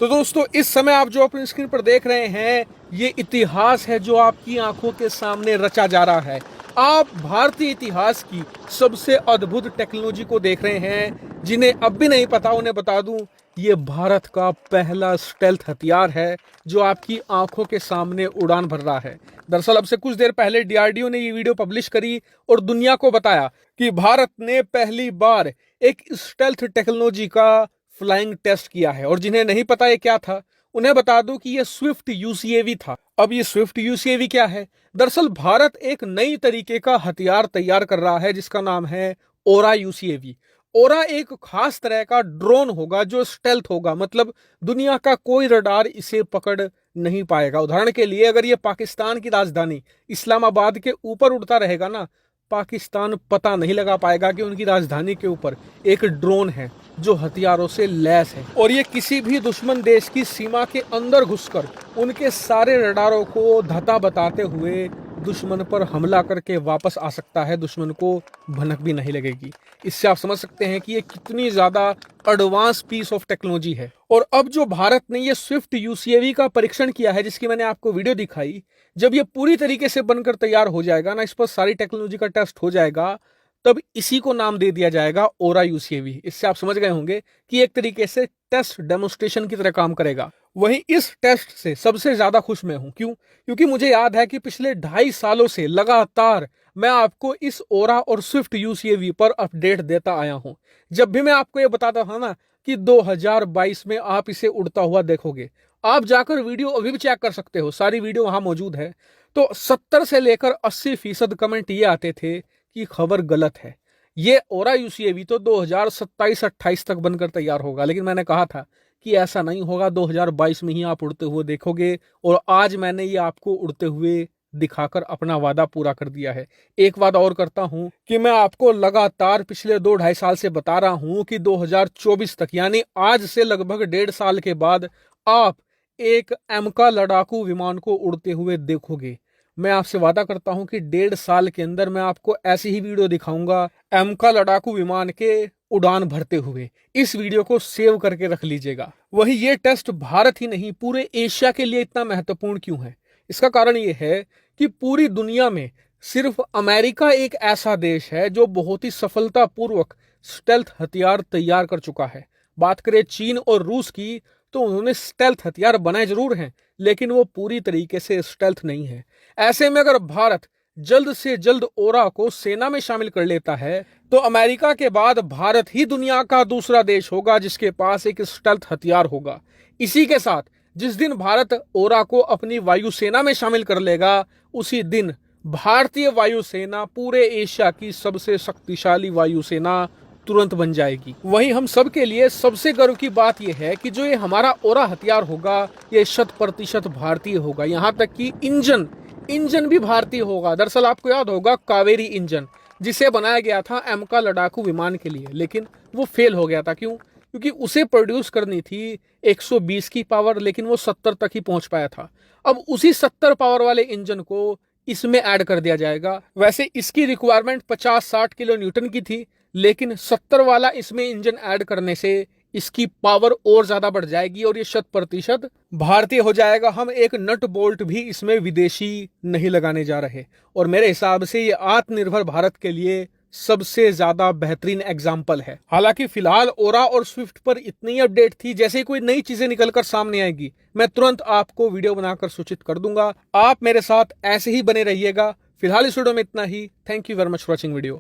तो दोस्तों इस समय आप जो अपनी स्क्रीन पर देख रहे हैं ये इतिहास है जो आपकी आंखों के सामने रचा जा रहा है। आप भारतीय इतिहास की सबसे अद्भुत टेक्नोलॉजी को देख रहे हैं। जिन्हें अब भी नहीं पता उन्हें बता दूं, ये भारत का पहला स्टेल्थ हथियार है जो आपकी आंखों के सामने उड़ान भर रहा है। दरअसल अब से कुछ देर पहले डीआरडीओ ने ये वीडियो पब्लिश करी और दुनिया को बताया कि भारत ने पहली बार एक स्टेल्थ टेक्नोलॉजी का फ्लाइंग टेस्ट किया है। और जिन्हें नहीं पता ये क्या था उन्हें बता दूं कि ये स्विफ्ट यूसीएवी था। अब ये स्विफ्ट यूसीएवी क्या है? दरअसल भारत एक नई तरीके का हथियार तैयार कर रहा है जिसका नाम है ओरा यूसीएवी। ओरा एक खास तरह का ड्रोन होगा जो स्टेल्थ होगा, मतलब दुनिया का कोई रडार इसे पकड़ नहीं पाएगा। उदाहरण के लिए अगर ये पाकिस्तान की राजधानी इस्लामाबाद के ऊपर उड़ता रहेगा ना, पाकिस्तान पता नहीं लगा पाएगा कि उनकी राजधानी के ऊपर एक ड्रोन है जो हथियारों से लैस है। और ये किसी भी दुश्मन देश की सीमा के अंदर घुसकर उनके सारे रडारों को धता बताते हुए दुश्मन पर हमला करके वापस आ सकता है। दुश्मन को भनक भी नहीं लगेगी। इससे आप समझ सकते हैं कि ये कितनी ज्यादा एडवांस पीस ऑफ टेक्नोलॉजी है। और अब जो भारत ने ये स्विफ्ट यूसीएवी का परीक्षण किया है जिसकी मैंने आपको वीडियो दिखाई, जब ये पूरी तरीके से बनकर तैयार हो जाएगा ना, इस पर सारी टेक्नोलॉजी का टेस्ट हो जाएगा, तब इसी को नाम दे दिया जाएगा ओरा यूसीएवी। इससे आप समझ गए होंगे कि एक तरीके से टेस्ट डेमोन्स्ट्रेशन की तरह काम करेगा। वहीं इस टेस्ट से सबसे ज्यादा खुश मैं हूं। क्यों? क्योंकि मुझे याद है कि पिछले 2.5 सालों से लगातार मैं आपको इस ओरा और स्विफ्ट यूसीएवी पर अपडेट देता आया हूं। जब भी मैं आपको ये बताता था ना कि 2022 में आप इसे उड़ता हुआ देखोगे, आप जाकर वीडियो अभी भी चेक कर सकते हो, सारी वीडियो वहां मौजूद है। तो 70 से लेकर 80% कमेंट ये आते थे कि खबर गलत है। ये ओरा यूसीएवी तो 2027-28 तक बनकर तैयार होगा, लेकिन मैंने कहा था कि ऐसा नहीं होगा, 2022 में ही आप उड़ते हुए देखोगे। और आज मैंने ये आपको उड़ते हुए दिखाकर अपना वादा पूरा कर दिया है। एक वादा और करता हूं कि मैं आपको लगातार पिछले 2-2.5 साल से बता रहा हूं कि 2024 तक, यानी आज से लगभग 1.5 साल के बाद, आप एक एमका लड़ाकू विमान को उड़ते हुए देखोगे। मैं आपसे वादा करता हूं कि 1.5 साल के अंदर मैं आपको ऐसी ही वीडियो दिखाऊंगा एमका लड़ाकू विमान के उड़ान भरते हुए। इस वीडियो को सेव करके रख लीजिएगा। वही ये टेस्ट भारत ही नहीं पूरे एशिया के लिए इतना महत्वपूर्ण क्यों है? इसका कारण ये है कि पूरी दुनिया में सिर्फ अमेरिका एक ऐसा देश है जो बहुत ही सफलतापूर्वक स्टेल्थ हथियार तैयार कर चुका है। बात करें चीन और रूस की, तो उन्होंने स्टेल्थ हथियार बनाए जरूर हैं, लेकिन वो पूरी तरीके से स्टेल्थ नहीं है। ऐसे में अगर भारत जल्द से जल्द ओरा को सेना में शामिल कर लेता है तो अमेरिका के बाद भारत ही दुनिया का दूसरा देश होगा जिसके पास एक स्टेल्थ हथियार होगा। इसी के साथ जिस दिन भारत ओरा को अपनी वायुसेना में शामिल कर लेगा, उसी दिन भारतीय वायुसेना पूरे एशिया की सबसे शक्तिशाली वायुसेना तुरंत बन जाएगी। वहीं हम सब के लिए सबसे गर्व की बात यह है कि जो ये हमारा ओरा हथियार होगा ये 100% भारतीय होगा। यहाँ तक कि इंजन भी भारतीय होगा। दरअसल आपको याद होगा कावेरी इंजन, जिसे बनाया गया था एमका लड़ाकू विमान के लिए, लेकिन वो फेल हो गया था। क्यों? क्योंकि उसे प्रोड्यूस करनी थी 120 की पावर, लेकिन वो 70 तक ही पहुंच पाया था। अब उसी 70 पावर वाले इंजन को इसमें ऐड कर दिया जाएगा। वैसे इसकी रिक्वायरमेंट 50-60 किलो न्यूटन की थी, लेकिन 70 वाला इसमें इंजन ऐड करने से इसकी पावर और ज्यादा बढ़ जाएगी और ये 100% भारतीय हो जाएगा। हम एक नट बोल्ट भी इसमें विदेशी नहीं लगाने जा रहे। और मेरे हिसाब से ये आत्मनिर्भर भारत के लिए सबसे ज्यादा बेहतरीन एग्जाम्पल है। हालांकि फिलहाल ओरा और स्विफ्ट पर इतनी अपडेट थी, जैसे ही कोई नई चीजें निकलकर सामने आएगी मैं तुरंत आपको वीडियो बनाकर सूचित कर दूंगा। आप मेरे साथ ऐसे ही बने रहिएगा। फिलहाल इस वीडियो में इतना ही। Thank you very much for watching video.